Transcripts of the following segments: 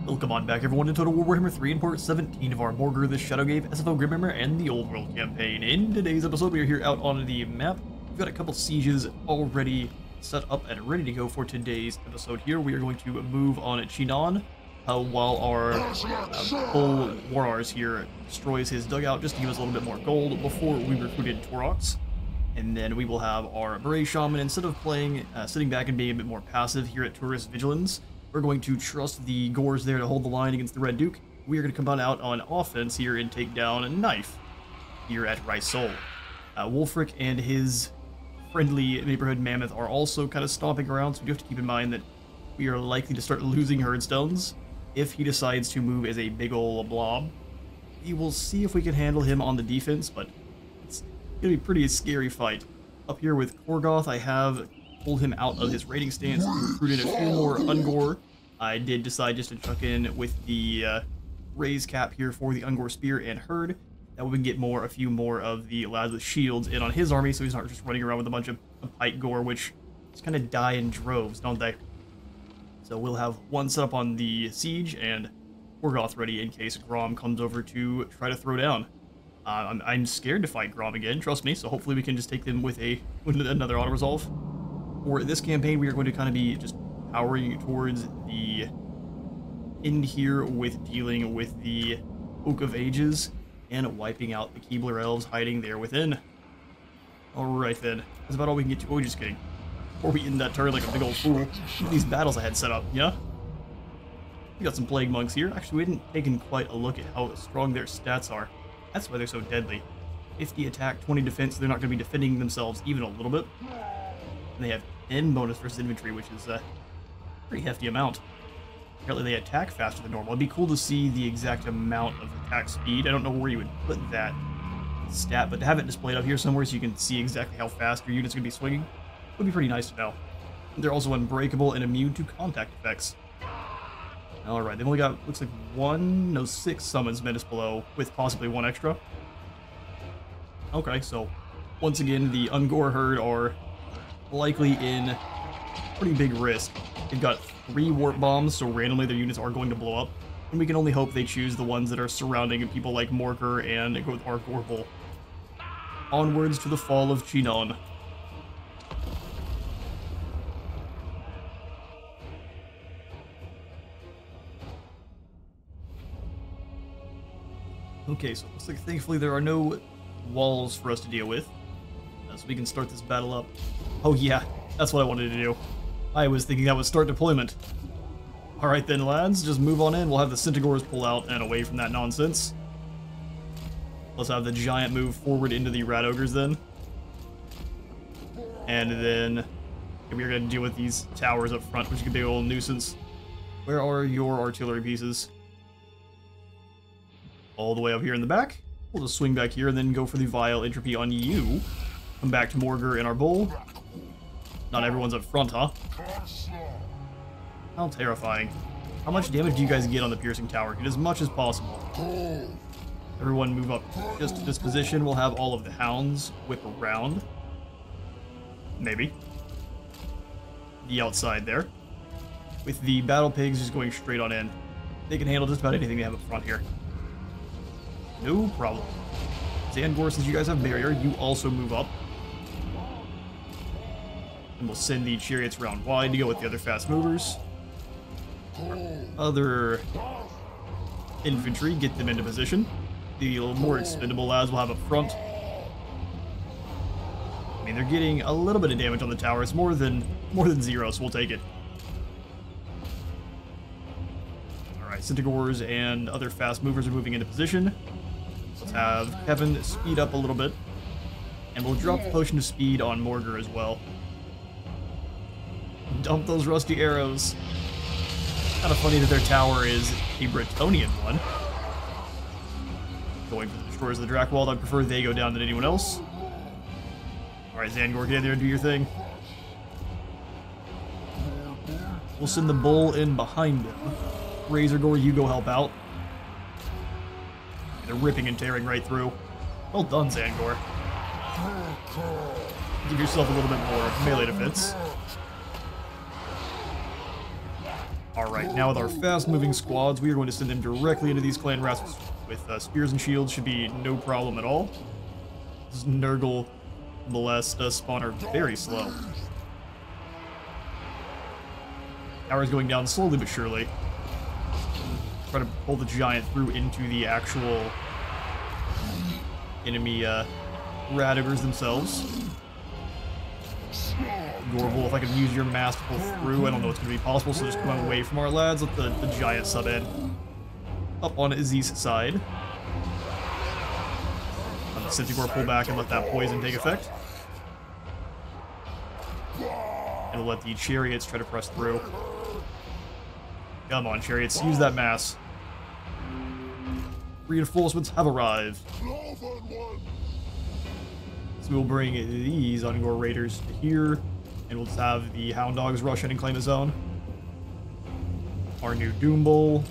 Welcome on back everyone to Total War Warhammer 3 and part 17 of our Morghur the Shadowgave, SFO Grimmhammer, and the Old World campaign. In today's episode, we are here out on the map. We've got a couple sieges already set up and ready to go for today's episode here. We are going to move on Chinon while our bull Warars here destroys his dugout just to give us a little bit more gold before we recruited Taurox. And then we will have our Beret Shaman, instead of playing, sitting back and being a bit more passive here at Tourist Vigilance. We're going to trust the Gores there to hold the line against the Red Duke. We are going to come out on offense here and take down a knife here at Rysol. Wulfric and his friendly neighborhood mammoth are also kind of stomping around, so we do have to keep in mind that we are likely to start losing herdstones if he decides to move as a big ol' blob. We will see if we can handle him on the defense, but it's going to be a pretty scary fight. Up here with Morghur, I have pulled him out of his raiding stance, recruited a few more Ungor. I did decide just to chuck in with the raise cap here for the Ungor spear and herd. That way we can get a few more of the lads with shields in on his army, so he's not just running around with a bunch of pike gore, which just kind of die in droves, don't they? So we'll have one set up on the siege and Morghur ready in case Grom comes over to try to throw down. I'm scared to fight Grom again, trust me, so hopefully we can just take them with another auto-resolve. For this campaign, we are going to kind of be just powering towards the end here with dealing with the Oak of Ages and wiping out the Keebler Elves hiding there within. Alright then, that's about all we can get to. Oh, just kidding. Before we end that turn like a big old fool, look at these battles I had set up, yeah? We got some Plague Monks here. Actually, we hadn't taken quite a look at how strong their stats are. That's why they're so deadly. 50 attack, 20 defense, so they're not going to be defending themselves even a little bit. And they have 10 bonus versus infantry, which is a pretty hefty amount. Apparently they attack faster than normal. It'd be cool to see the exact amount of attack speed. I don't know where you would put that stat, but to have it displayed up here somewhere so you can see exactly how fast your unit's going to be swinging would be pretty nice to know. They're also unbreakable and immune to contact effects. Alright, they've only got, looks like 6 summons Menace below, with possibly 1 extra. Okay, so once again, the Ungor herd are likely in pretty big risk. They've got 3 warp bombs, so randomly their units are going to blow up, and we can only hope they choose the ones that are surrounding people like Morghur and go with our Gorbel. Onwards to the fall of Chinon. Okay, so it looks like thankfully there are no walls for us to deal with, so we can start this battle up. Oh yeah, that's what I wanted to do. I was thinking that would start deployment. Alright then, lads, just move on in. We'll have the Centaurs pull out and away from that nonsense. Let's have the giant move forward into the Rat Ogres then. And then we're going to deal with these towers up front, which could be a little nuisance. Where are your artillery pieces? All the way up here in the back. We'll just swing back here and then go for the Vile Entropy on you. Come back to Morghur in our bull. Not everyone's up front, huh? How terrifying. How much damage do you guys get on the piercing tower? Get as much as possible. Everyone move up just to this position. We'll have all of the hounds whip around. Maybe. The outside there. With the battle pigs just going straight on in. They can handle just about anything they have up front here. No problem. Zangor, since you guys have barrier, you also move up. And we'll send the chariots round wide to go with the other fast movers. Other infantry, get them into position. The little more expendable lads will have up front. I mean, they're getting a little bit of damage on the tower. It's more than 0, so we'll take it. Alright, Centaurs and other fast movers are moving into position. Let's have Kevin speed up a little bit. And we'll drop the potion of speed on Morghur as well. Dump those rusty arrows. Kind of funny that their tower is a Bretonnian one. Going for the Destroyers of the Drakewald, I prefer they go down than anyone else. Alright, Zangor, get in there and do your thing. We'll send the bull in behind him. Razorgore, you go help out. They're ripping and tearing right through. Well done, Zangor. Give yourself a little bit more melee defense. Alright, now with our fast-moving squads, we are going to send them directly into these clan rats with spears and shields. Should be no problem at all. This Nurgle Molesta spawn are very slow. Tower's going down slowly but surely. Try to pull the giant through into the actual enemy Radivers themselves. Gorble, if I could use your mass to pull through, I don't know what's going to be possible, so just come away from our lads. Let the giant sub in. Up on Izzy's side. Let the Centaur pull back and let that poison take effect. And we'll let the chariots try to press through. Come on, chariots, use that mass. Reinforcements have arrived. So we'll bring these Ungor Raiders to here, and we'll just have the Hound Dogs rush in and claim a zone. Our new Doom Bowl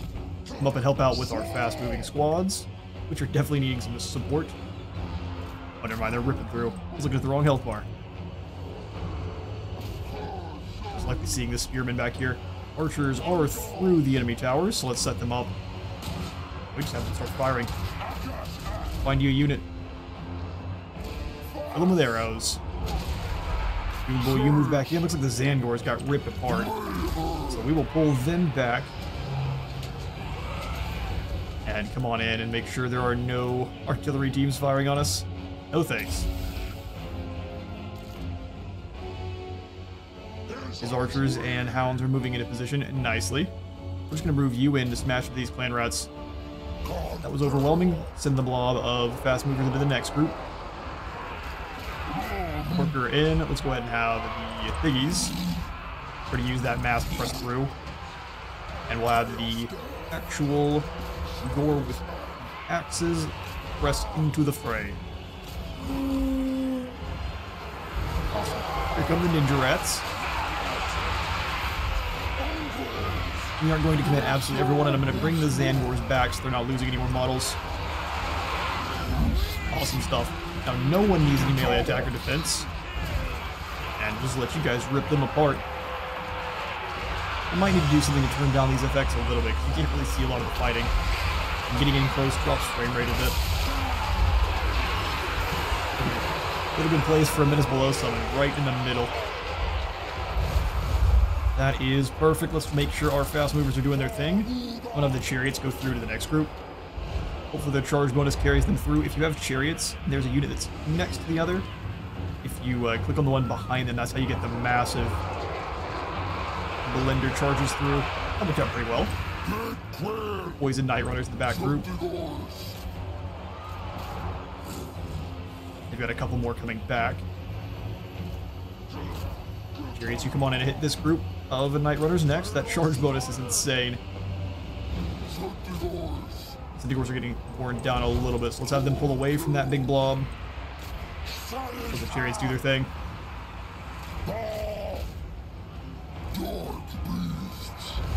come up and help out with our fast-moving squads, which are definitely needing some support. Oh, never mind, they're ripping through. I was looking at the wrong health bar. Just like seeing the spearmen back here. Archers are through the enemy towers, so let's set them up. We just have to start firing. Find you a unit. Fill them with arrows. Boy, you move back in. Looks like the Zandors got ripped apart. So we will pull them back. And come on in and make sure there are no artillery teams firing on us. No thanks. His archers and hounds are moving into position nicely. We're just going to move you in to smash these clan rats. That was overwhelming. Send the blob of fast movers into the next group. Morghur in. Let's go ahead and have the piggies try to use that mass to press through. And we'll have the actual gore with axes press into the fray. Awesome. Here come the ninja rats. We aren't going to commit absolutely everyone, and I'm going to bring the Zandors back so they're not losing any more models. Awesome stuff. Now, no one needs any melee attack or defense. And just let you guys rip them apart. I might need to do something to turn down these effects a little bit, because you can't really see a lot of the fighting. And getting in close drops frame rate a bit. Would have been placed for a menace below summon, right in the middle. That is perfect. Let's make sure our fast movers are doing their thing. One of the chariots go through to the next group. Hopefully their charge bonus carries them through. If you have chariots, there's a unit that's next to the other. If you click on the one behind them, that's how you get the massive blender charges through. That worked out pretty well. Poison Night Runners in the back group. They've got a couple more coming back. Chariots, you come on in and hit this group of Night Runners next. That charge bonus is insane. Centaurs are getting worn down a little bit, so let's have them pull away from that big blob. Let the chariots do their thing.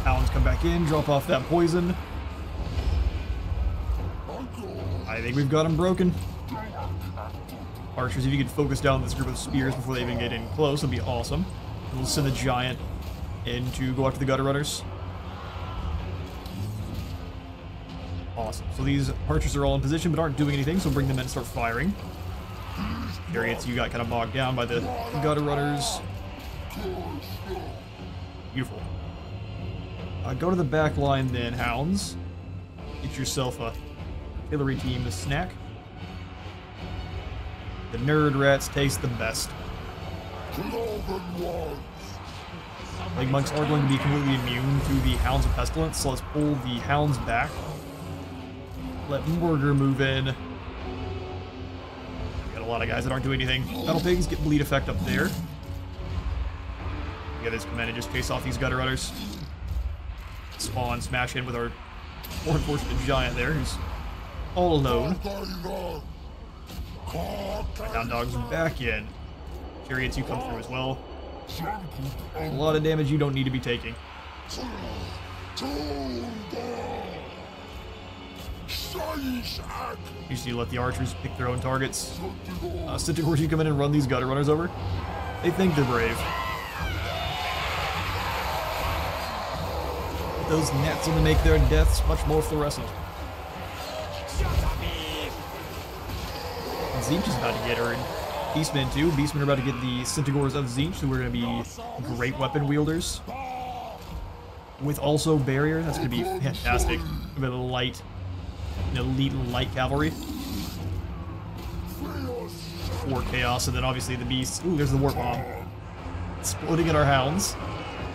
Hounds come back in, drop off that poison. I think we've got them broken. Archers, if you could focus down this group of spears before they even get in close, that'd be awesome. And we'll send the giant in to go after the gutter runners. Awesome. So these archers are all in position but aren't doing anything, so bring them in and start firing. Chariots, you got kind of bogged down by the gutter runners. Beautiful. Go to the back line then, hounds. Get yourself a artillery team to snack. The nerd rats taste the best. Like monks are going to be completely immune to the Hounds of Pestilence, so let's pull the hounds back. Let Morghur move in. We got a lot of guys that aren't doing anything. Battle pigs get bleed effect up there. The others come in and just chase off these gutter runners. Spawn, smash in with our more unfortunate giant there, who's all alone. Hound dogs back in. Chariots, you come through as well. A lot of damage you don't need to be taking. Usually let the archers pick their own targets. Centaurs, you come in and run these gutter runners over. They think they're brave. those nets only make their deaths much more fluorescent. Tzeentch is about to get her, and Beastmen too. Beastmen are about to get the Centaurs of Tzeentch, who are going to be great weapon wielders. With also barrier, that's going to be fantastic. A bit of light, an elite light cavalry. War chaos, and then obviously the beasts. Ooh, there's the warp bomb. Exploding at our hounds.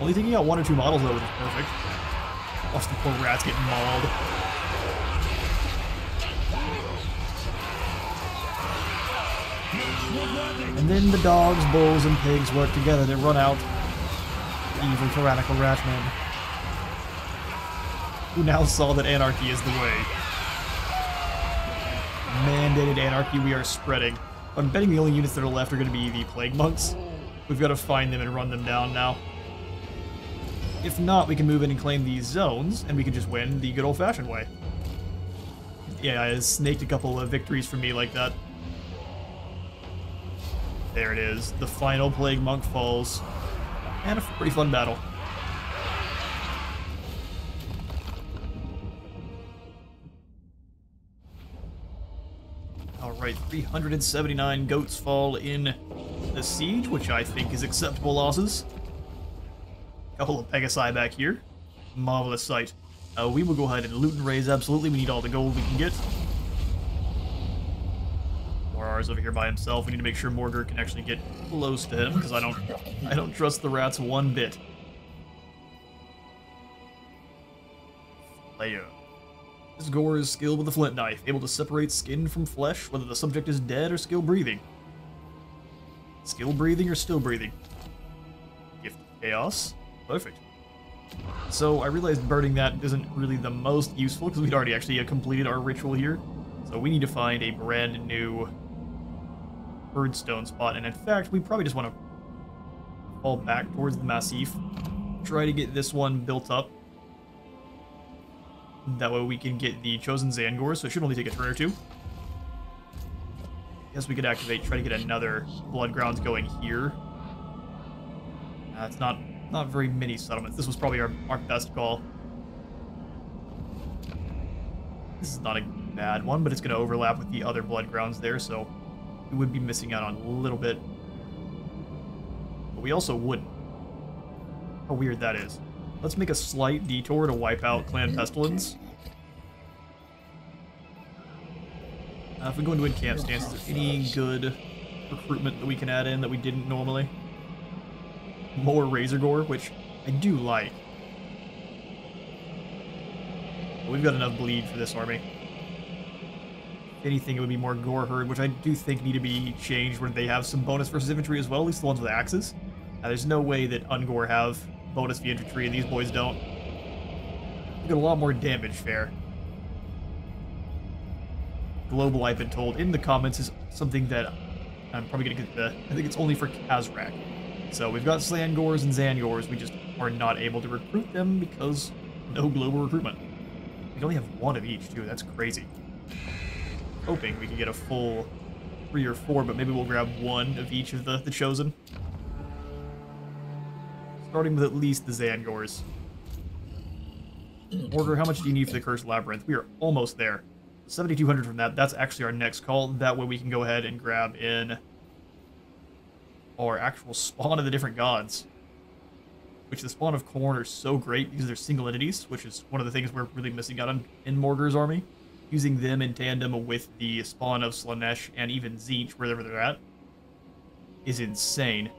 Only taking out 1 or 2 models though, which is perfect. Watch the poor rats get mauled. And then the dogs, bulls, and pigs work together to run out evil tyrannical ratmen, who now saw that anarchy is the way. Mandated anarchy we are spreading. I'm betting the only units that are left are going to be the plague monks. We've got to find them and run them down now. If not, we can move in and claim these zones, and we can just win the good old-fashioned way. Yeah, I snaked a couple of victories for me like that. There it is. The final Plague Monk falls. And a pretty fun battle. Alright, 379 goats fall in the siege, which I think is acceptable losses. Couple of Pegasi back here. Marvelous sight. We will go ahead and loot and raise, absolutely. We need all the gold we can get. Morghur's over here by himself. We need to make sure Morghur can actually get close to him, because I don't trust the rats one bit. Slayer. This Gore is skilled with a flint knife, able to separate skin from flesh, whether the subject is dead or still breathing. Still breathing or still breathing? Gift of Chaos. Perfect. So I realized burning that isn't really the most useful, because we'd already actually completed our ritual here. So we need to find a brand new birdstone spot, and in fact, we probably just want to fall back towards the Massif. Try to get this one built up. That way we can get the chosen Zangor, so it should only take a turn or two. Guess we could activate, try to get another Blood Grounds going here. It's not very many settlements. This was probably our best call. This is not a bad one, but it's going to overlap with the other Blood Grounds there, so we would be missing out on a little bit. But we also wouldn't. How weird that is. Let's make a slight detour to wipe out Clan Pestilence. If we go into encamp stance, is there any good recruitment that we can add in that we didn't normally? More Razor Gore, which I do like. But we've got enough bleed for this army. If anything, it would be more Gore Herd, which I do think need to be changed, where they have some bonus versus infantry as well, at least the ones with axes. There's no way that Ungor have bonus via infantry and these boys don't. You get a lot more damage fair. Global, I've been told in the comments, is something that I'm probably gonna get I think it's only for Kazrak. So we've got Slangors and Zangors, we just are not able to recruit them because no global recruitment. We only have 1 of each too, that's crazy. Hoping we can get a full 3 or 4, but maybe we'll grab 1 of each of the chosen. Starting with at least the Zangors. Morghur, how much do you need for the Cursed Labyrinth? We are almost there. 7,200 from that. That's actually our next call. That way we can go ahead and grab in our actual spawn of the different gods. Which the spawn of Khorne are so great because they're single entities, which is one of the things we're really missing out on in Morghur's army. Using them in tandem with the spawn of Slaanesh and even Tzeentch, wherever they're at, is insane.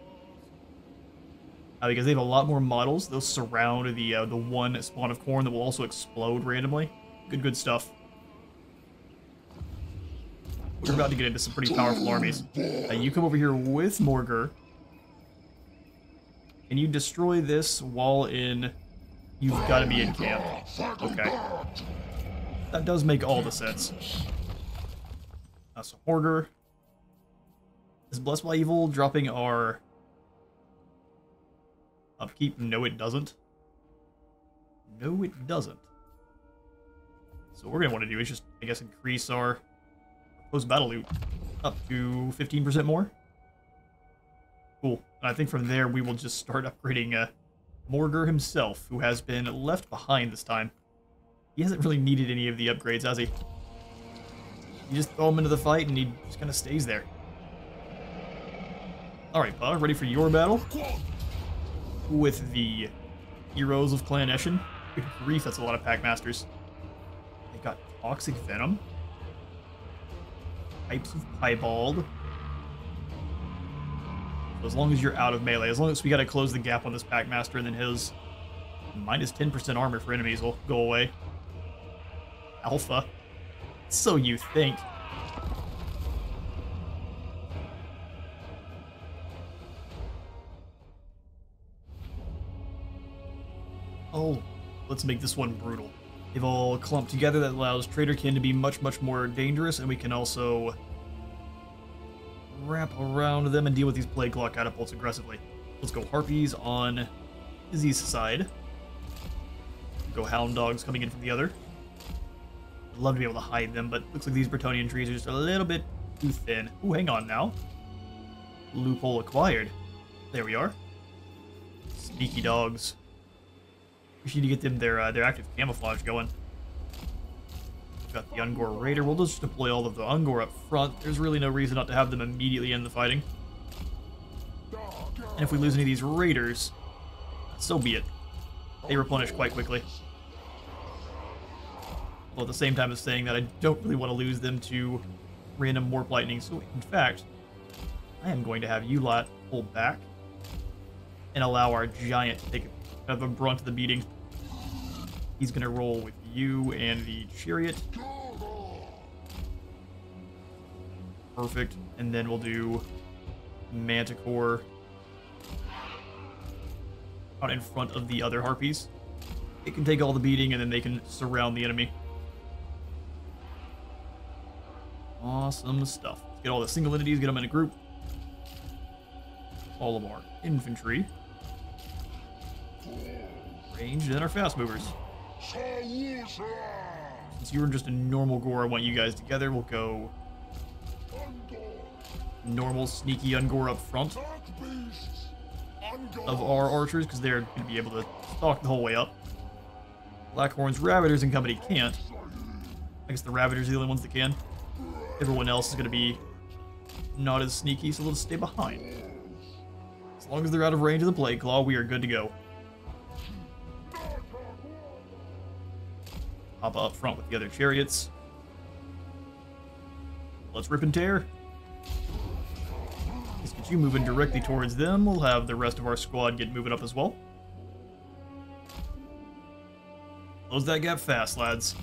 Because they have a lot more models. Those surround the one spawn of Khorne that will also explode randomly. Good stuff. We're about to get into some pretty powerful armies. You come over here with Morghur. And you destroy this wall in... You've got to be in camp. Okay. That does make all the sense. So Morghur is blessed by evil, dropping our upkeep. No, it doesn't. No, it doesn't. So what we're going to want to do is just, I guess, increase our post-battle loot up to 15% more. Cool. And I think from there we will just start upgrading Morghur himself, who has been left behind this time. He hasn't really needed any of the upgrades, has he? You just throw him into the fight and he just kind of stays there. Alright, Bug, ready for your battle? With the Heroes of Clan Eshin. Good grief, that's a lot of Packmasters. They've got Toxic Venom. Types of Piebald. So as long as you're out of melee, as long as we gotta close the gap on this Packmaster, and then his minus 10% armor for enemies will go away. Alpha. So you think. Oh, let's make this one brutal. They've all clumped together. That allows Traderkin to be much, much more dangerous, and we can also wrap around them and deal with these Plague Claw catapults aggressively. Let's go Harpies on Izzy's side. Go Hound Dogs coming in from the other. I'd love to be able to hide them, but looks like these Bretonnian trees are just a little bit too thin. Ooh, hang on now. Loophole acquired. There we are. Sneaky dogs. We need to get them their active camouflage going. We've got the Ungor Raider. We'll just deploy all of the Ungor up front. There's really no reason not to have them immediately end the fighting. And if we lose any of these Raiders, so be it. They replenish quite quickly. Well, at the same time as saying that, I don't really want to lose them to random Warp Lightning. So, in fact, I am going to have you lot pull back and allow our Giant to take kind of a brunt of the beating. He's going to roll with you and the Chariot. Perfect. And then we'll do Manticore out in front of the other Harpies. It can take all the beating, and then they can surround the enemy. Awesome stuff. Let's get all the single entities, get them in a group. All of our infantry. Ranged, and our fast movers. Since you were just a normal Gore, I want you guys together. We'll go normal sneaky Ungor up front of our archers, because they're going to be able to stalk the whole way up. Blackhorns, Ravagers, and company can't. I guess the Ravagers are the only ones that can. Everyone else is going to be not as sneaky, so they'll just stay behind. As long as they're out of range of the Plague Claw, we are good to go. Hop up front with the other chariots. Let's rip and tear. Let's get you moving directly towards them. We'll have the rest of our squad get moving up as well. Close that gap fast, lads.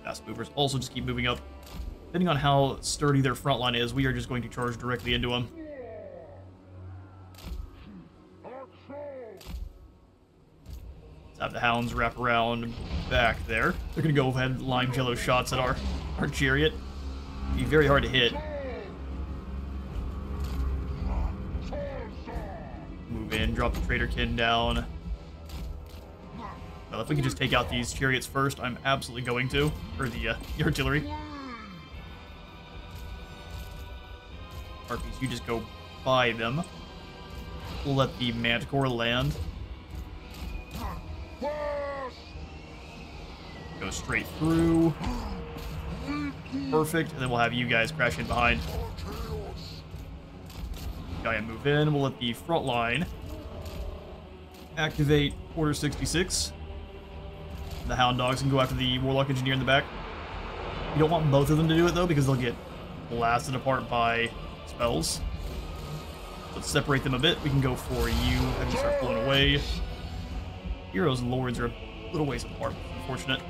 Fast movers also just keep moving up. Depending on how sturdy their front line is, we are just going to charge directly into them. Have the hounds wrap around back there. They're gonna go ahead and line jello shots at our chariot. Be very hard to hit. Move in, drop the Traderkin down. Well, if we can just take out these chariots first, I'm absolutely going to. Or the artillery. Harpies, you just go by them. We'll let the Manticore land. Go straight through. Perfect. And then we'll have you guys crash in behind. Giant move in. We'll let the front line activate Order 66. The Hound Dogs can go after the Warlock Engineer in the back. You don't want both of them to do it, though, because they'll get blasted apart by spells. Let's separate them a bit. We can go for you. Have you start pulling away. Heroes and Lords are a little ways apart. Unfortunate.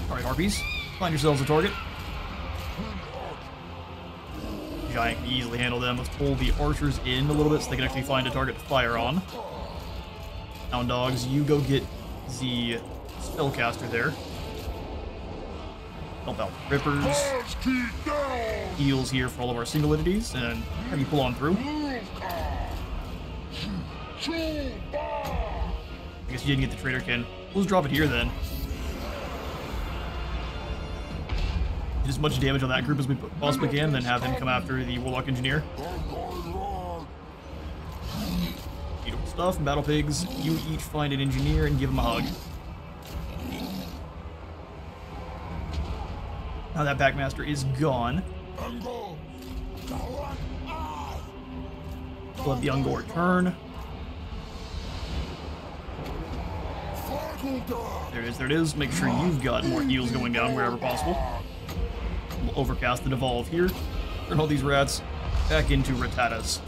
Alright, Harpies. Find yourselves a target. Giant can easily handle them. Let's pull the archers in a little bit so they can actually find a target to fire on. Hound Dogs, you go get the spellcaster there. Help out Rippers. Heals here for all of our single entities, and have you pull on through. I guess you didn't get the Traderkin. We'll just drop it here then. Get as much damage on that group as we possibly can, then have him come after the Warlock Engineer. Beautiful stuff. Battle Pigs, you each find an Engineer and give him a hug. Now that Packmaster is gone. We'll have the Ungor turn. There it is, there it is. Make sure you've got more heals going down wherever possible. We'll overcast the Devolve here. Turn all these rats back into Rattatas.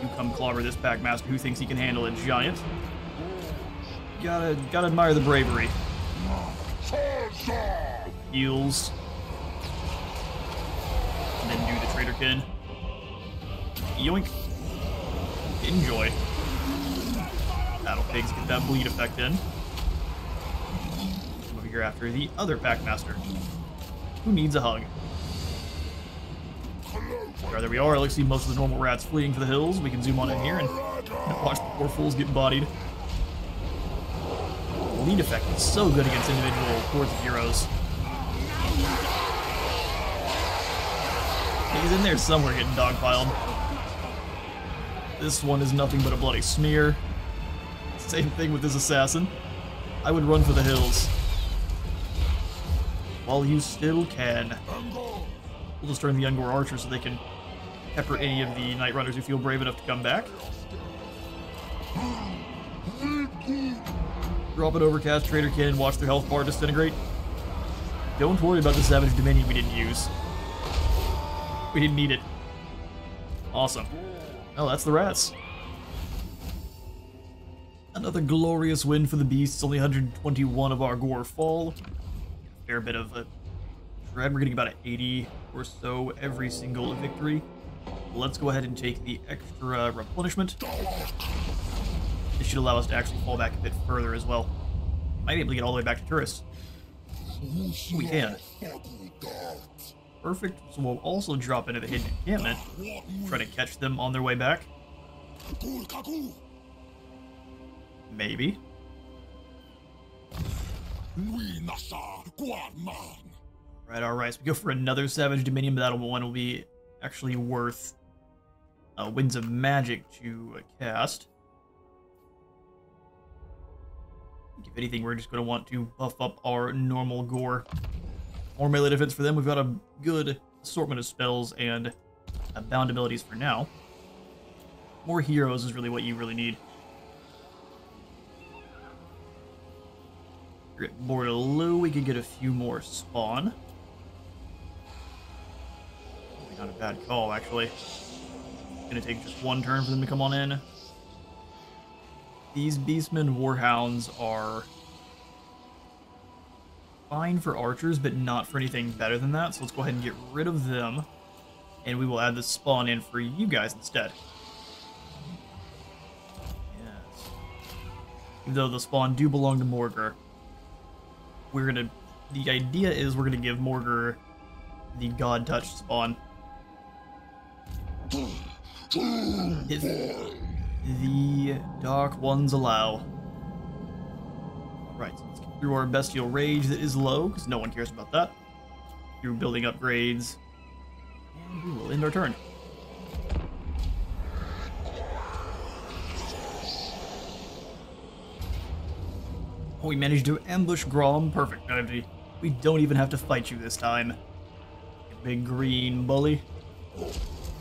You come clobber this Packmaster who thinks he can handle a giant. Gotta admire the bravery. Heals. And then do the Traitorkin. Yoink. Enjoy. Battle Pigs get that bleed effect in. Over here after the other Packmaster. Who needs a hug? There we are. I see most of the normal rats fleeing for the hills. We can zoom on in here and watch the poor fools get bodied. The lead effect is so good against individual hordes of heroes. He's in there somewhere getting dogpiled. This one is nothing but a bloody smear. Same thing with this assassin. I would run for the hills. While you still can. We'll just turn the Ungor Archer so they can pepper any of the Night Runners who feel brave enough to come back. Drop it overcast, Traitorkin, and watch their health bar disintegrate. Don't worry about the Savage Dominion we didn't use. We didn't need it. Awesome. Oh, that's the rats. Another glorious win for the Beasts. Only 121 of our gore fall. Fair bit of a dread. We're getting about an 80 or so every single victory. Let's go ahead and take the extra replenishment. This should allow us to actually fall back a bit further as well. Might be able to get all the way back to tourists. We can. Perfect. So we'll also drop into the hidden encampment. Try to catch them on their way back. Maybe. Alright, so we go for another Savage Dominion, but that one will be actually worth Winds of Magic to cast. If anything, we're just going to want to buff up our normal gore. More melee defense for them. We've got a good assortment of spells and bound abilities for now. More heroes is really what you really need. Here at Bordeloo, we could get a few more spawn. Not a bad call, actually. Gonna take just one turn for them to come on in. These Beastmen Warhounds are fine for archers, but not for anything better than that. So let's go ahead and get rid of them, and we will add the spawn in for you guys instead. Yes. Even though the spawn do belong to Morghur, the idea is we're gonna give Morghur the God Touch spawn. If the Dark Ones allow. Alright, so let's get through our Bestial Rage that is low, because no one cares about that. Through building upgrades. And we will end our turn. Oh, we managed to ambush Grom. Perfect. We don't even have to fight you this time. You big green bully.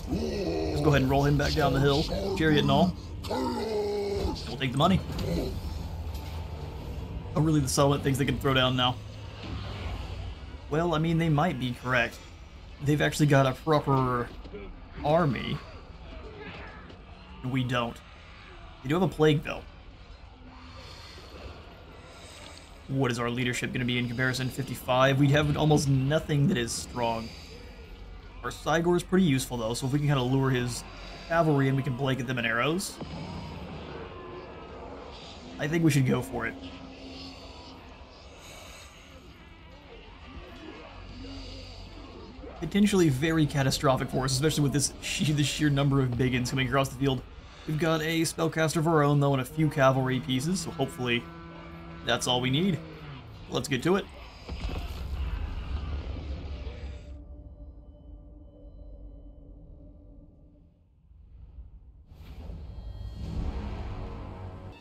Let's go ahead and roll him back down the hill. Chariot and all. We'll take the money. Oh, really, the settlement thinks they can throw down now. Well, I mean, they might be correct. They've actually got a proper army. We don't. They do have a plague, though. What is our leadership going to be in comparison? 55. We have almost nothing that is strong. Our Cygor is pretty useful, though, so if we can kind of lure his cavalry and we can blanket them in arrows, I think we should go for it. Potentially very catastrophic for us, especially with the sheer number of Biggins coming across the field. We've got a spellcaster of our own, though, and a few cavalry pieces, so hopefully that's all we need. Let's get to it.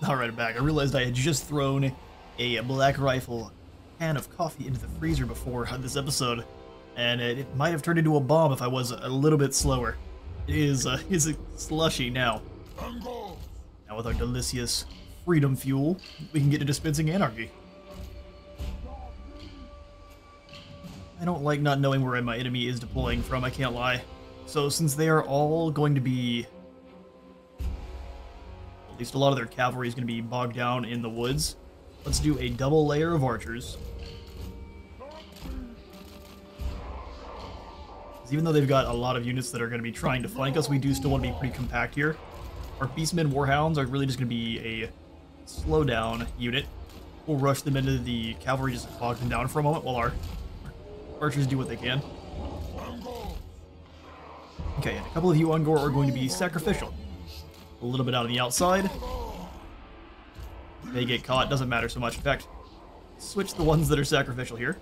Alright, I'm back. I realized I had just thrown a Black Rifle can of coffee into the freezer before this episode, and it might have turned into a bomb if I was a little bit slower. It is a slushy now. Now with our delicious freedom fuel, we can get to dispensing anarchy. I don't like not knowing where my enemy is deploying from, I can't lie. So since they are all going to be... at least a lot of their cavalry is going to be bogged down in the woods, let's do a double layer of archers. Even though they've got a lot of units that are going to be trying to flank us, we do still want to be pretty compact here. Our Beastmen Warhounds are really just going to be a slowdown unit. We'll rush them into the cavalry, just bog them down for a moment while our archers do what they can. Okay, and a couple of you Ungor are going to be sacrificial. A little bit out on the outside. They get caught, doesn't matter so much. In fact, switch the ones that are sacrificial here.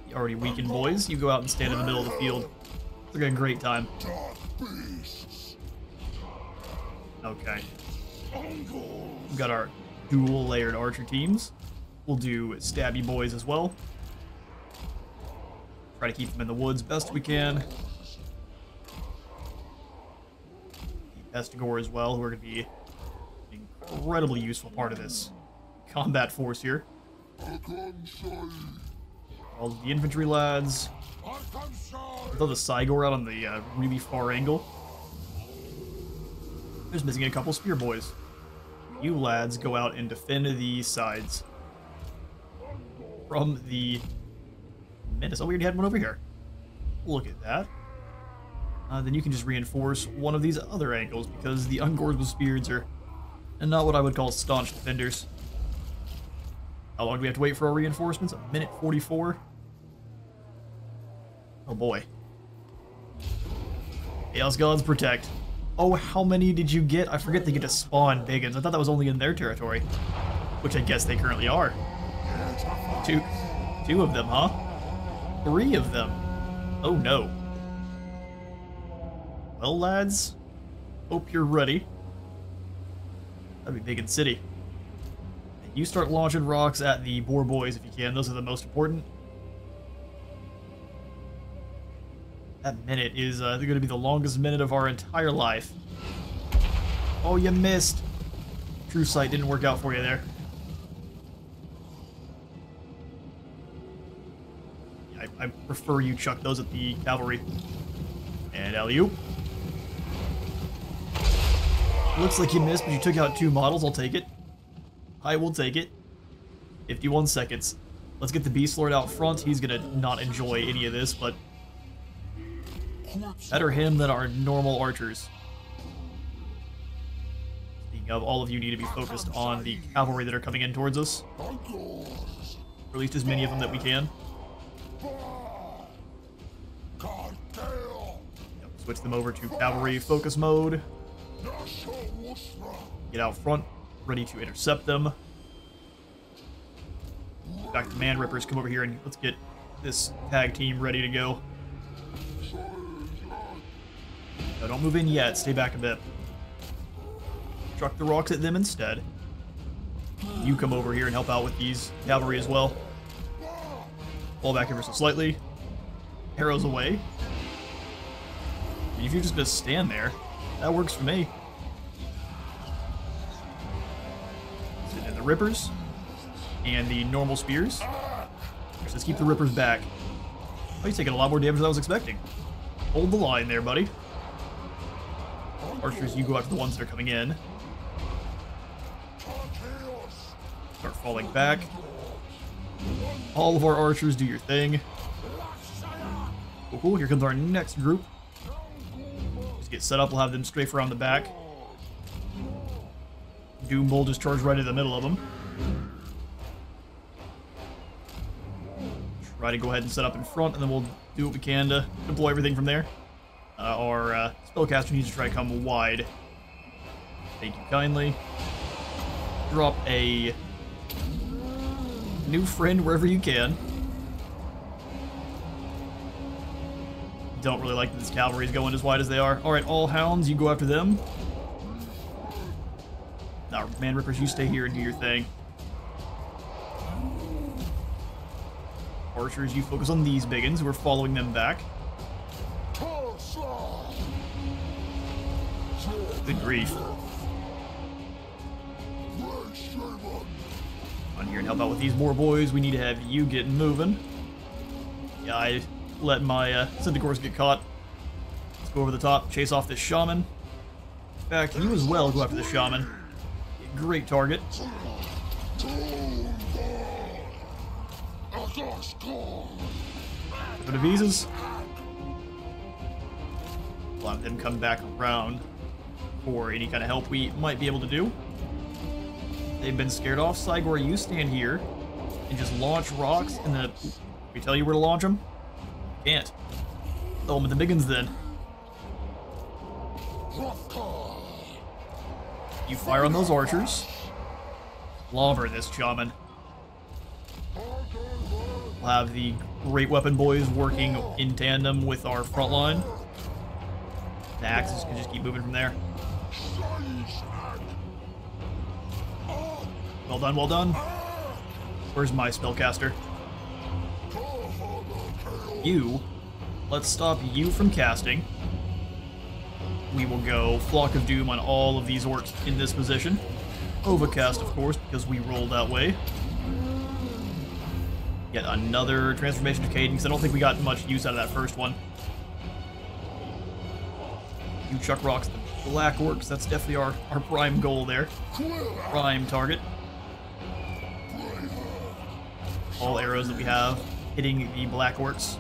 The already weakened boys, you go out and stand in the middle of the field. It's like a great time. Okay. We've got our dual layered archer teams. We'll do stabby boys as well. Try to keep them in the woods best we can. The Pestigore as well, who are going to be an incredibly useful part of this combat force here. All of the infantry lads. Throw the Cygor out on the really far angle. Just missing a couple spear boys. You lads go out and defend the sides from the menace. Oh, we already had one over here. Look at that. Then you can just reinforce one of these other angles, because the Ungors with spears are not what I would call staunch defenders. How long do we have to wait for our reinforcements? 1:44. Oh boy. Chaos Gods protect. Oh, how many did you get? I forget they get to spawn Biggins. I thought that was only in their territory. Which I guess they currently are. Two of them, huh? 3 of them. Oh no. Well, lads, hope you're ready. That'd be Biggin City. And you start launching rocks at the boar boys if you can. Those are the most important. That minute is going to be the longest minute of our entire life. Oh, you missed. True sight didn't work out for you there. Yeah, I prefer you chuck those at the cavalry. And alley-oop. Looks like you missed, but you took out 2 models. I'll take it. I will take it. 51 seconds. Let's get the Beast Lord out front. He's going to not enjoy any of this, but... better him than our normal archers. Speaking of, all of you need to be focused on the cavalry that are coming in towards us. Or at least as many of them that we can. Yep, switch them over to cavalry focus mode. Get out front, ready to intercept them. Back to Man Rippers, come over here and let's get this tag team ready to go. No, don't move in yet. Stay back a bit. Chuck the rocks at them instead. You come over here and help out with these cavalry as well. Fall back ever so slightly. Arrows away. If you're just gonna stand there, that works for me. Sitting in the Rippers and the normal spears. Let's keep the Rippers back. Oh, he's taking a lot more damage than I was expecting. Hold the line there, buddy. Archers, you go after the ones that are coming in. Start falling back. All of our archers, do your thing. Cool, cool. Here comes our next group. Just get set up. We'll have them strafe around the back. Doom Bull just charge right in the middle of them. Try to go ahead and set up in front, and then we'll do what we can to deploy everything from there. Our spellcaster needs to try to come wide. Thank you kindly. Drop a new friend wherever you can. Don't really like that this cavalry is going as wide as they are. Alright, all hounds, you go after them. Now, Man Rippers, you stay here and do your thing. Archers, you focus on these biggins. We're following them back. Good grief. On here and help out with these more boys. We need to have you get moving. Yeah, I let my Centaurs get caught. Let's go over the top, chase off this shaman. In fact, you as well go after the shaman. Great target. A bit of visas. A lot of them come back around for any kind of help we might be able to do. They've been scared off. Cygor, you stand here and just launch rocks, and then we tell you where to launch them. Can't. Throw them at the biggins then. You fire on those archers. Clobber this shaman. We'll have the great weapon boys working in tandem with our front line. The axes can just keep moving from there. Well done, well done. Where's my spellcaster? You. Let's stop you from casting. We will go Flock of Doom on all of these orcs in this position. Overcast, of course, because we rolled that way. Get another transformation of Cadence. I don't think we got much use out of that first one. You chuck rocks at the black orcs. That's definitely our prime goal there. Prime target. All arrows that we have hitting the black orcs.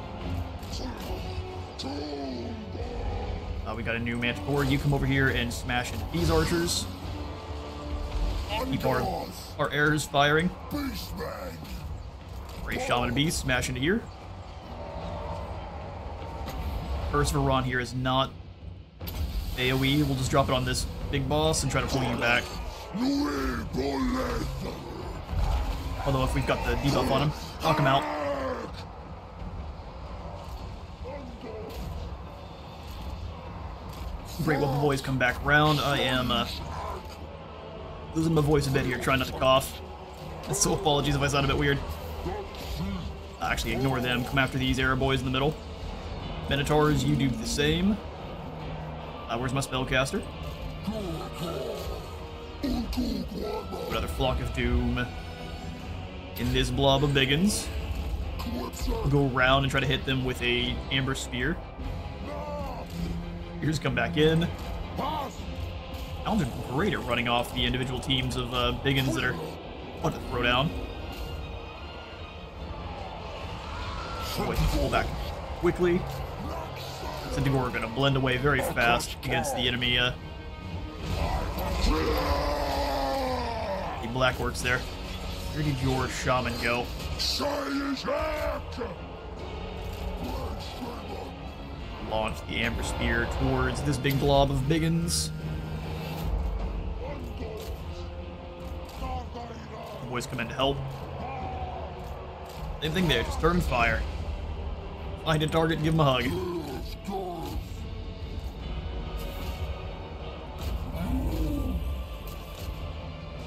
We got a new Manticore. You come over here and smash into these archers. Keep our arrows firing. Great Shaman and Beast, smash into here. Curse of Iran here is not AoE. We'll just drop it on this big boss and try to pull you back. Although if we've got the debuff on him, knock him out. Great Weapon Boys come back round. I am losing my voice a bit here, trying not to cough. So apologies if I sound a bit weird. Actually, ignore them. Come after these arrow boys in the middle. Minotaurs, you do the same. Where's my spellcaster? Another Flock of Doom in this blob of biggins. We'll go around and try to hit them with a Amber Spear. Spears come back in. Hounds are great at running off the individual teams of biggins that are fun to throw down. Boys pull back quickly. Centaur are going to blend away very fast against the enemy. The black orcs there. Where did your shaman go? Launch the Amber Spear towards this big blob of biggins. The boys come in to help. Same thing there, just turn and fire. Find a target and give him a hug.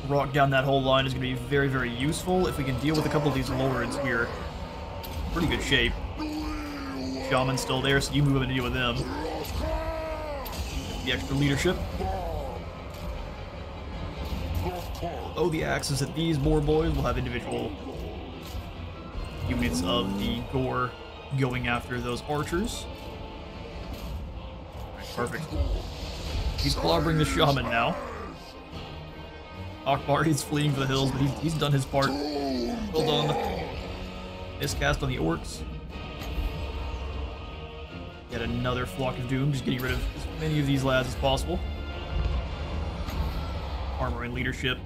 Rock down that whole line is going to be very, very useful. If we can deal with a couple of these lords, we're in pretty good shape. Shaman's still there, so you move in and deal with them. The extra leadership. Oh, the axes at these boar boys will have individual units of the gore going after those archers. Perfect. He's clobbering the shaman now. Akbar, he's fleeing for the hills, but he's done his part. Well done. Miscast on the orcs. Yet another Flock of Doom, just getting rid of as many of these lads as possible. Armor and leadership.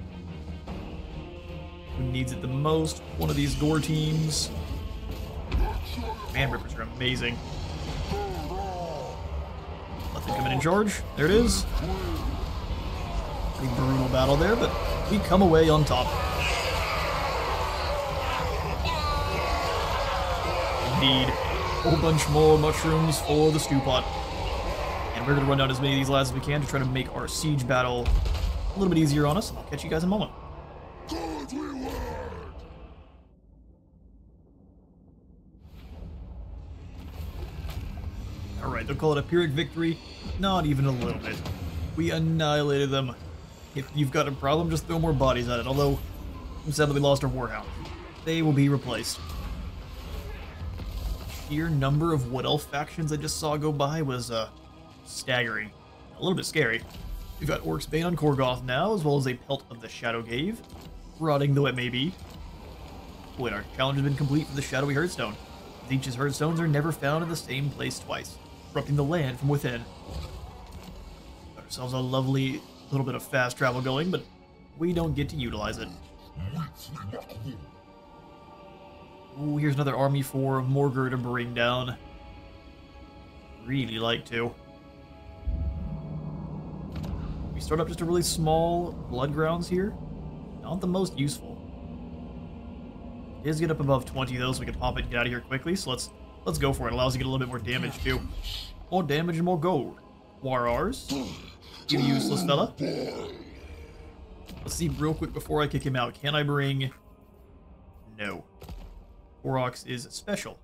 Who needs it the most? One of these gore teams. Man Rippers are amazing. Let them come in charge. There it is. Pretty brutal battle there, but we come away on top. Indeed. A whole bunch more mushrooms for the stew pot. And we're going to run down as many of these lads as we can to try to make our siege battle a little bit easier on us, and I'll catch you guys in a moment. Alright, they'll call it a Pyrrhic victory. Not even a little bit. We annihilated them. If you've got a problem, just throw more bodies at it, although I'm sad that we lost our Warhound. They will be replaced. Sheer number of Wood Elf factions I just saw go by was staggering. A little bit scary. We've got Orc's Bane on Korgoth now, as well as a Pelt of the Shadowgave. Rotting though it may be. Boy, our challenge has been complete for the Shadowy Hearthstone. Leech's Hearthstones are never found in the same place twice, corrupting the land from within. Got ourselves a lovely little bit of fast travel going, but we don't get to utilize it. Ooh, here's another army for Morghur to bring down. Really like to. We start up just a really small blood grounds here. Not the most useful. It is get up above 20 though, so we can pop it and get out of here quickly. So let's go for it. Allows you to get a little bit more damage too. More damage and more gold. Warars. You useless fella. Let's see real quick before I kick him out. Can I bring... No. Aurochs is special.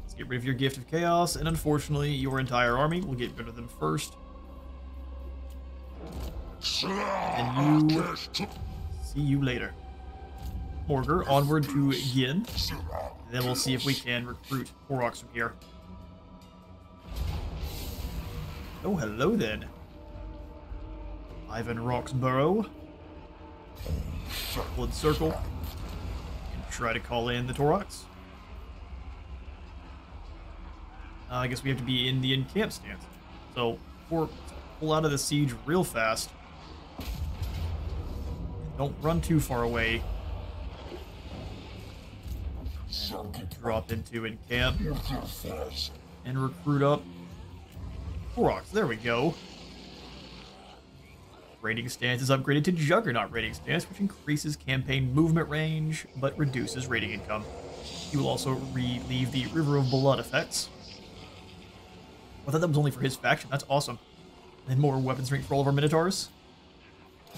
Let's get rid of your Gift of Chaos, and unfortunately, your entire army. We'll get rid of them first. And you... See you later. Morghur, onward to Gin. Then we'll see if we can recruit Aurochs from here. Oh, hello then. Ivan Roxborough. Blood Circle. And try to call in the Taurochs. I guess we have to be in the encamp stance. So, pull out of the siege real fast. Don't run too far away. Drop into encamp. And recruit up Aurochs. There we go. Raiding stance is upgraded to Juggernaut raiding stance, which increases campaign movement range, but reduces raiding income. He will also relieve the River of Blood effects. I thought that was only for his faction. That's awesome. And more weapon strength for all of our Minotaurs.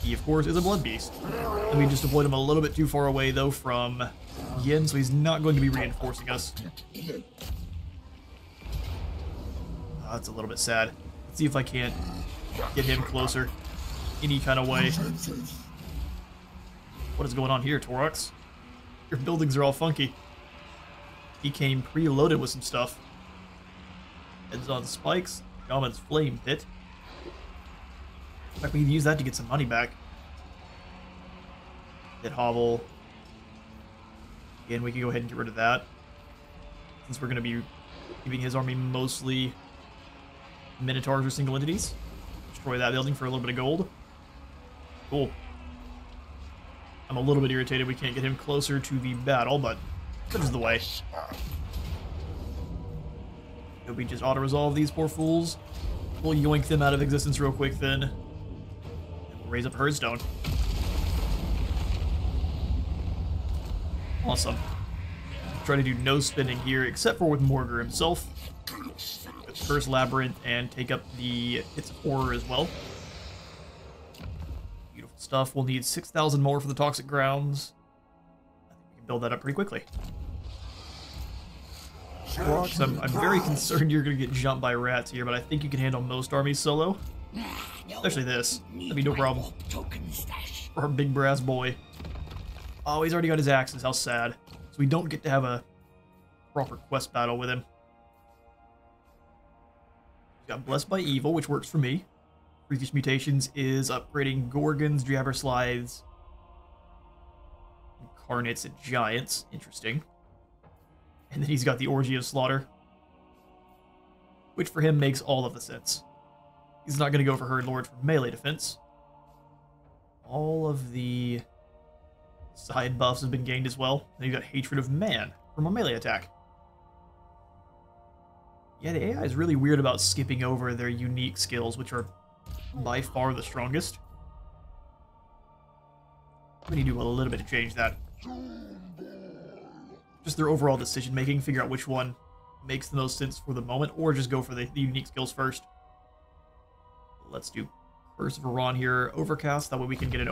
He, of course, is a Blood Beast. And we just deployed him a little bit too far away, though, from Yin, so he's not going to be reinforcing us. Oh, that's a little bit sad. Let's see if I can't get him closer. Any kind of way. What is going on here, Taurochs? Your buildings are all funky. He came preloaded with some stuff. Heads on spikes. Shaman's Flame Pit. In fact, we can use that to get some money back. Hit Hovel. Again, we can go ahead and get rid of that. Since we're going to be keeping his army mostly Minotaurs or single entities. Destroy that building for a little bit of gold. Cool. I'm a little bit irritated we can't get him closer to the battle, but such is the way. Could we just auto-resolve these poor fools? We'll yoink them out of existence real quick then. And we'll raise up Hearthstone. Awesome. Try to do no spinning here, except for with Morghur himself. Curse Labyrinth and take up the Pits of Horror as well. Beautiful stuff. We'll need 6,000 more for the Toxic Grounds. I think we can build that up pretty quickly. Rocks, I'm very concerned you're going to get jumped by rats here, but I think you can handle most armies solo. Especially this. That'd be no problem. For our big brass boy. Oh, he's already got his axes. How sad. So we don't get to have a proper quest battle with him. Got Blessed by Evil, which works for me. Previous mutations is upgrading Gorgons, Jabber Slides, Incarnates, and Giants. Interesting. And then he's got the Orgy of Slaughter, which for him makes all of the sense. He's not going to go for Herd Lord for melee defense. All of the side buffs have been gained as well. Then you've got Hatred of Man from a melee attack. Yeah, the AI is really weird about skipping over their unique skills, which are by far the strongest. We need to do a little bit to change that. Just their overall decision making, figure out which one makes the most sense for the moment, or just go for the unique skills first. Let's do First Varan here, overcast, that way we can get an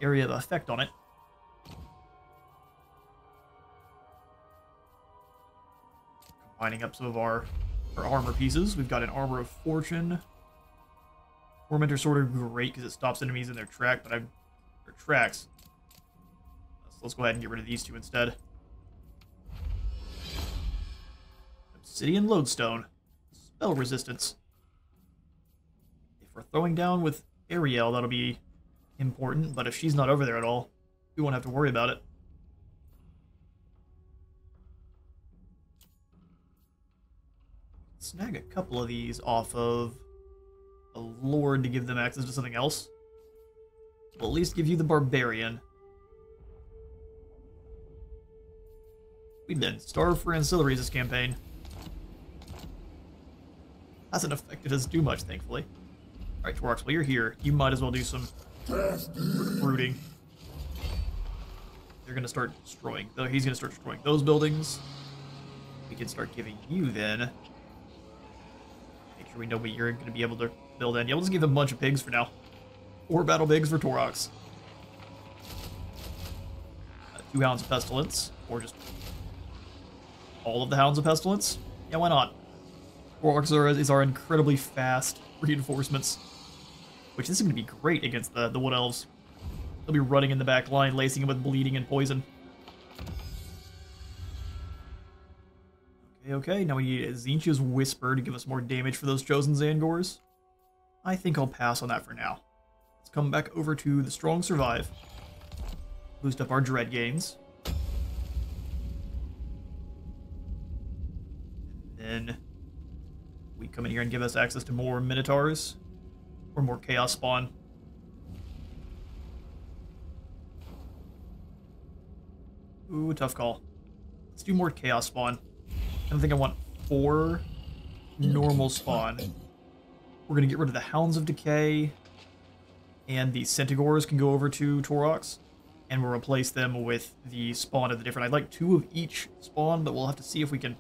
area of effect on it. Combining up some of our armor pieces. We've got an Armor of Fortune. Tormentor Sword are great because it stops enemies in their tracks. So let's go ahead and get rid of these two instead. Obsidian Lodestone. Spell resistance. If we're throwing down with Ariel, that'll be important, but if she's not over there at all, we won't have to worry about it. Snag a couple of these off of a Lord to give them access to something else. We'll at least give you the Barbarian. We've been starved for ancillaries this campaign. Hasn't affected us too much, thankfully. Alright, Torox, while you're here, you might as well do some recruiting. They're gonna start destroying. He's gonna start destroying those buildings. We can start giving you then. Make sure we know what you're gonna be able to build in. Yeah, we'll just give him a bunch of pigs for now. 4 battle pigs for Torox. 2 Hounds of Pestilence, or just all of the Hounds of Pestilence. Yeah, why not? Torox is our incredibly fast reinforcements, which this is going to be great against the Wood Elves. They'll be running in the back line, lacing them with bleeding and poison. Okay, now we need Tzeentch's Whisper to give us more damage for those Chosen Zangors. I think I'll pass on that for now. Let's come back over to the Strong Survive. Boost up our Dread gains. And then we come in here and give us access to more Minotaurs. Or more Chaos Spawn. Ooh, tough call. Let's do more Chaos Spawn. I don't think I want 4 normal spawn. We're going to get rid of the Hounds of Decay. And the Centaurs can go over to Torox. And we'll replace them with the spawn of the different. I'd like 2 of each spawn, but we'll have to see if we can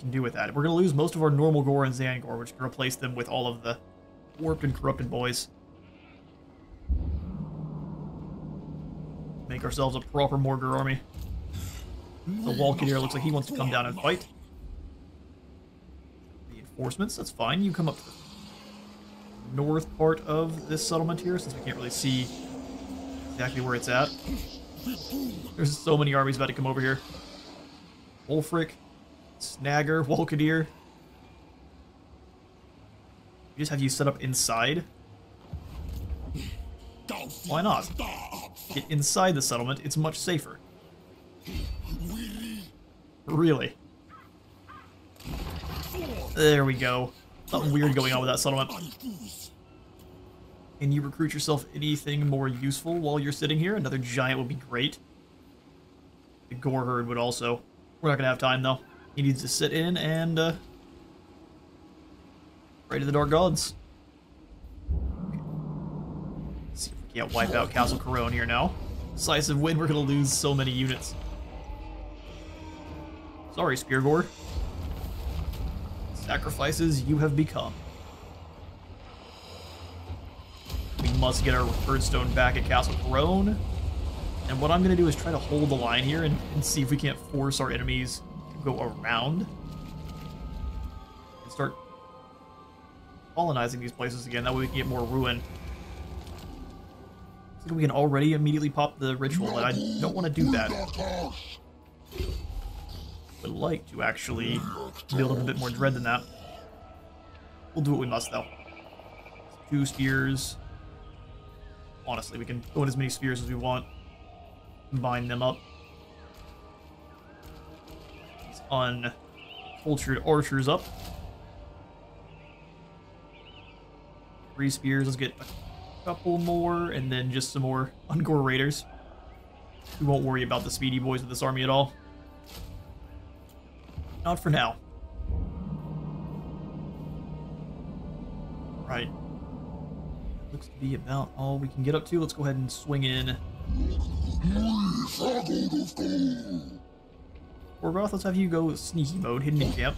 do with that. We're going to lose most of our normal Gore and Zangor, which can replace them with all of the warped and corrupted boys. Make ourselves a proper Morghur army. The Walketeer looks like he wants to come down and fight. Reinforcements, that's fine. You come up to the north part of this settlement here, since we can't really see exactly where it's at. There's so many armies about to come over here. Wolfric, Snagger, Walketeer. We just have you set up inside. Why not? Get inside the settlement, it's much safer. Really? There we go. Something weird going on with that settlement. Can you recruit yourself anything more useful while you're sitting here? Another giant would be great. The Gore Herd would also. We're not going to have time, though. He needs to sit in and pray to the Dark Gods. Let's see if we can't wipe out Castle Corone here now. Decisive win, we're going to lose so many units. Sorry, Speargore. Sacrifices you have become. We must get our Birdstone back at Castle Corone. And what I'm going to do is try to hold the line here and see if we can't force our enemies to go around. And start colonizing these places again. That way we can get more ruin. So we can already immediately pop the ritual, and I don't want to do that. Would like to actually build up a bit more dread than that. We'll do what we must, though. 2 spears. Honestly, we can go in as many spears as we want. Combine them up. These uncultured archers up. 3 spears. Let's get a couple more, and then just some more Ungor raiders. We won't worry about the speedy boys with this army at all. Not for now. Right. Looks to be about all we can get up to. Let's go ahead and swing in. Morgoth, let's have you go sneaky mode, hidden in camp.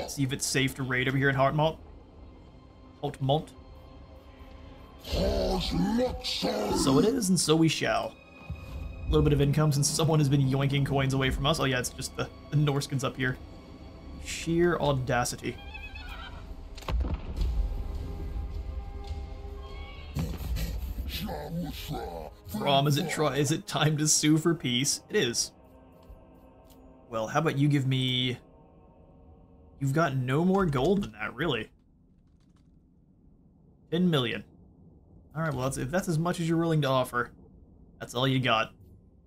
See if it's safe to raid over here in Heartmouth. Hautmont. So it is, and so we shall. A little bit of income since someone has been yoinking coins away from us. Oh yeah, it's just the Norskins up here. Sheer audacity. Rom, is it time to sue for peace? It is. Well, how about you give me... You've got no more gold than that, really. 10 million. Alright, well, if that's as much as you're willing to offer, that's all you got.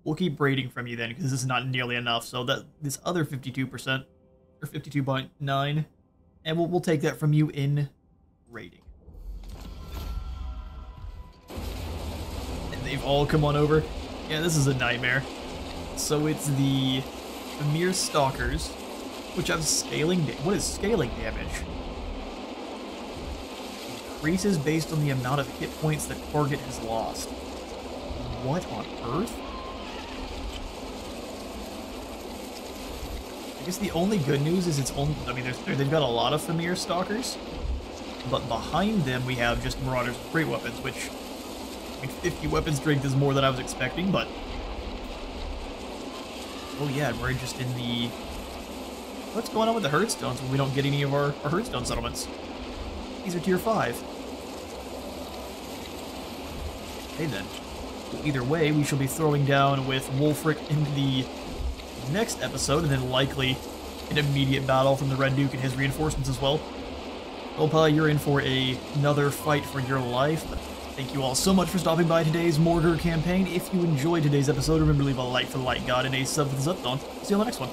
We'll keep braiding from you then, because this is not nearly enough, so that this other 52%, or 52.9, and we'll take that from you in raiding. And they've all come on over. Yeah, this is a nightmare. So it's the mere stalkers, which have scaling what is scaling damage? Increases based on the amount of hit points the target has lost. What on earth? I guess the only good news is it's only, I mean, they've got a lot of Famir Stalkers, but behind them we have just Marauders with great weapons, which, I mean, 50 weapon strength is more than I was expecting, but... Oh yeah, we're just in the... What's going on with the Herdstones when we don't get any of our Herdstone settlements? These are tier 5. Okay then. Well, either way, we shall be throwing down with Wulfric in the next episode, and then likely an immediate battle from the Red Duke and his reinforcements as well. Opa, you're in for another fight for your life. But thank you all so much for stopping by today's Morghur campaign. If you enjoyed today's episode, remember to leave a like for the Light God and a sub for the Subdon. See you on the next one.